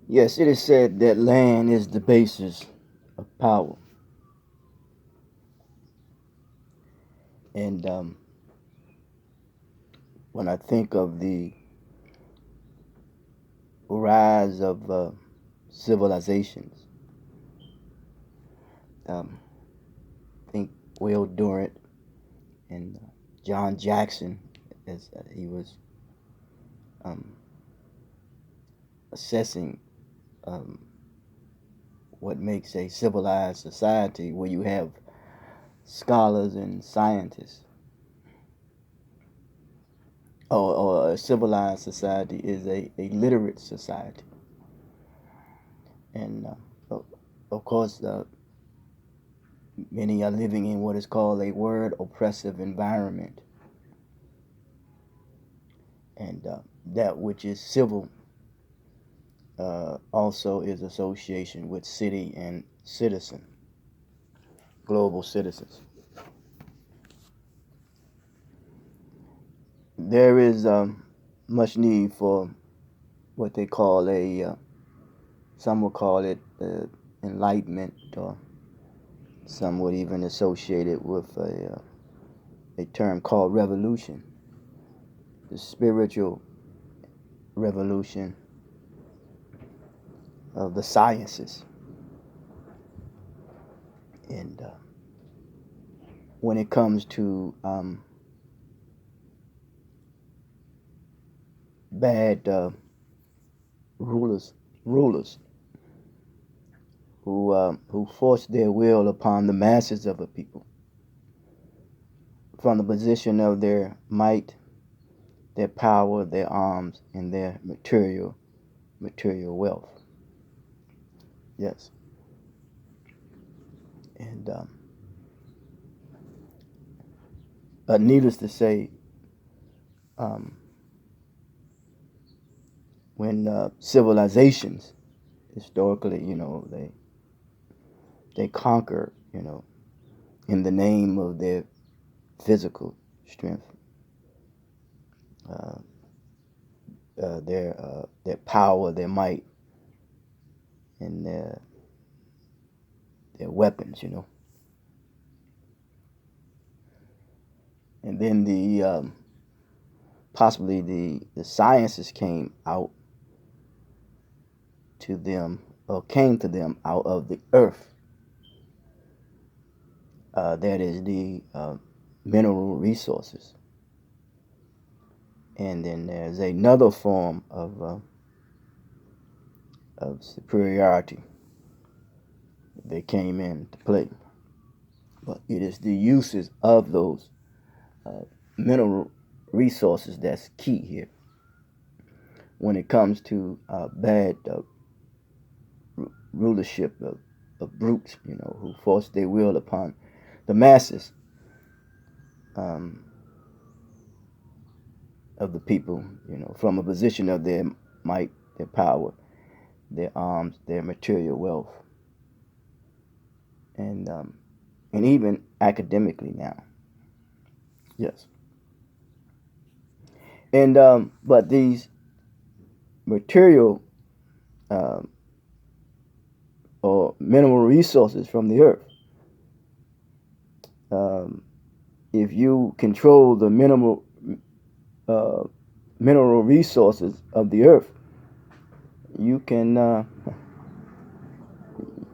Yes, it is said that land is the basis of power. And when I think of the rise of civilizations, I think Will Durant and John Jackson, as he was um, assessing um, what makes a civilized society, where you have scholars and scientists, or a civilized society is a literate society. And of course, many are living in what is called a word oppressive environment. And that which is civil also is association with city and citizen, global citizens. There is much need for what they call some will call it enlightenment, or some would even associate it with a term called revolution, the spiritual revolution of the sciences. And when it comes to bad rulers, rulers who force their will upon the masses of a people from the position of their might, their power, their arms, and their material wealth. Yes, and needless to say, um, when civilizations historically, they conquer, in the name of their physical strength, uh, their power, their might, and their weapons, and then the possibly the sciences came out to them, or came to them out of the earth. That is the mineral resources. And then there's another form of superiority that came into play. But it is the uses of those uh, mineral resources that's key here when it comes to bad rulership of brutes, who force their will upon the masses um, of the people, from a position of their might, their power, their arms, their material wealth, and even academically now. Yes, and but these material um, or mineral resources from the earth, um, if you control the uh, mineral resources of the earth, you can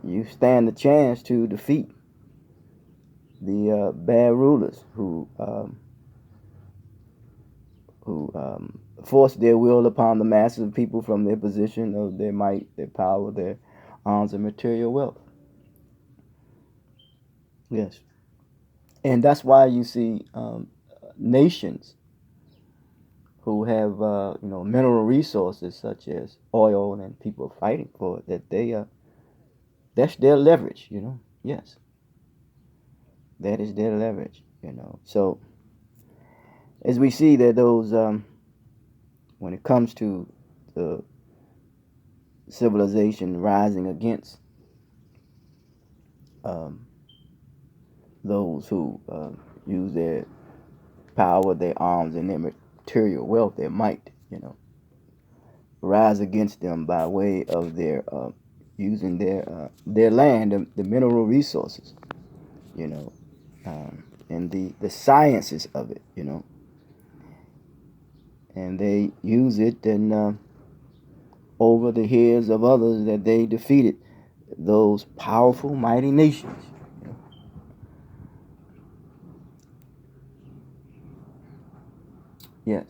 you stand a chance to defeat the bad rulers who force their will upon the masses of people from their position of their might, their power, their arms, and material wealth. Yes, and that's why you see nations who have mineral resources such as oil, and people fighting for it, that that's their leverage. Yes, that is their leverage. So as we see that those when it comes to the civilization rising against um, those who use their power, their arms, and their material wealth, their might, rise against them by way of their using their land, the mineral resources, you know, and the sciences of it, you know, and they use it and over the heads of others that they defeated, those powerful, mighty nations. You know. Yes.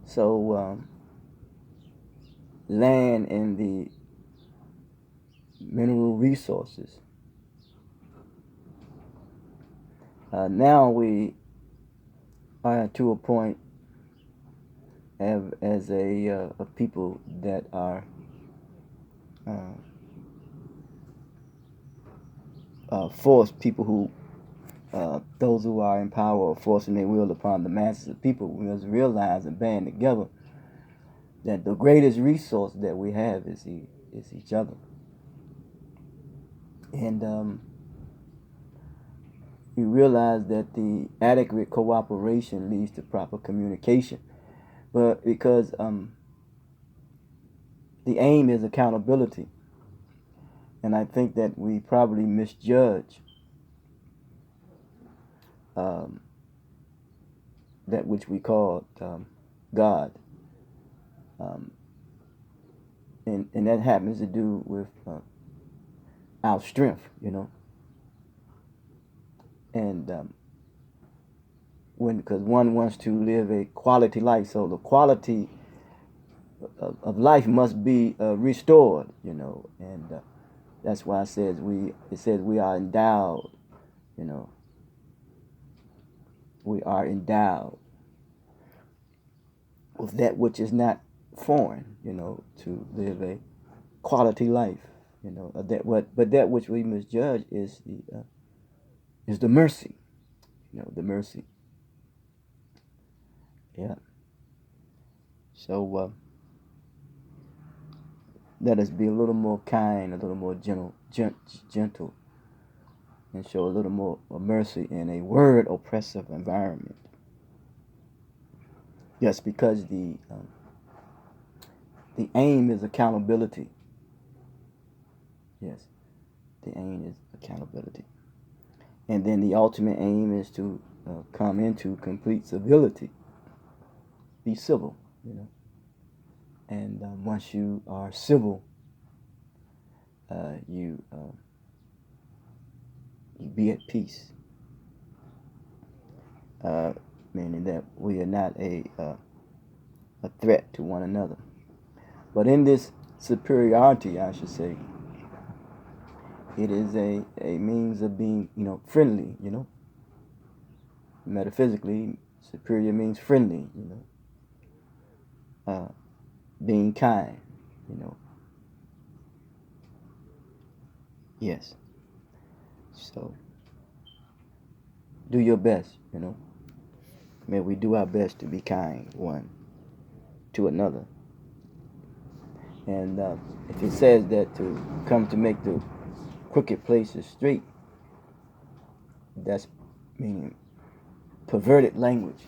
So land and the mineral resources. Now we are to a point as a people that are forced, people who those who are in power are forcing their will upon the masses of people. We must realize and band together that the greatest resource that we have is each other. And we realize that the adequate cooperation leads to proper communication. But because the aim is accountability, and I think that we probably misjudge that which we call God. And that happens to do with our strength, you know. And because one wants to live a quality life, so the quality of life must be restored, you know. And that's why it says we are endowed, you know. We are endowed with that which is not foreign, you know, to live a quality life, you know. But that which we must judge is the mercy, you know, the mercy. Yeah. So let us be a little more kind, a little more gentle, and show a little more mercy in a word oppressive environment. Yes, because the aim is accountability. Yes, the aim is accountability, and then the ultimate aim is to come into complete civility. Be civil, you know. And once you are civil, you be at peace. Meaning that we are not a threat to one another. But in this superiority, I should say, it is a means of being, you know, friendly, you know. Metaphysically, superior means friendly, you know. Being kind, you know. Yes. So, do your best, you know. May we do our best to be kind one to another. And if it says that to come to make the crooked places straight, that's meaning perverted language.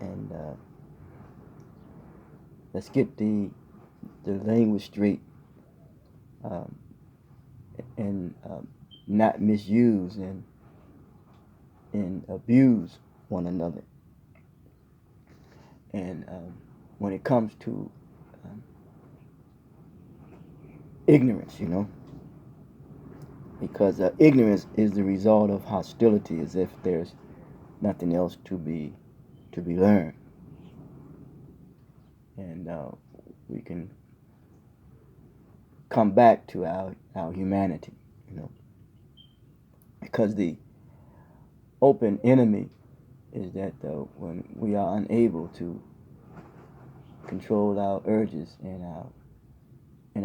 And let's get the language straight, and not misuse and abuse one another. And when it comes to ignorance, you know, because ignorance is the result of hostility, as if there's nothing else to be learned. And we can come back to our humanity, you know, because the open enemy is that when we are unable to control our urges and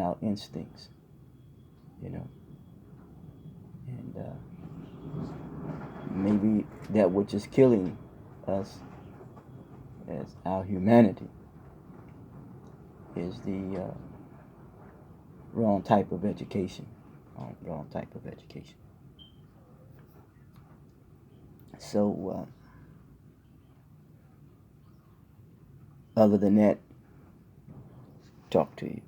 our instincts, you know, and maybe that which is killing us as our humanity is the wrong type of education. So Other than that, talk to you.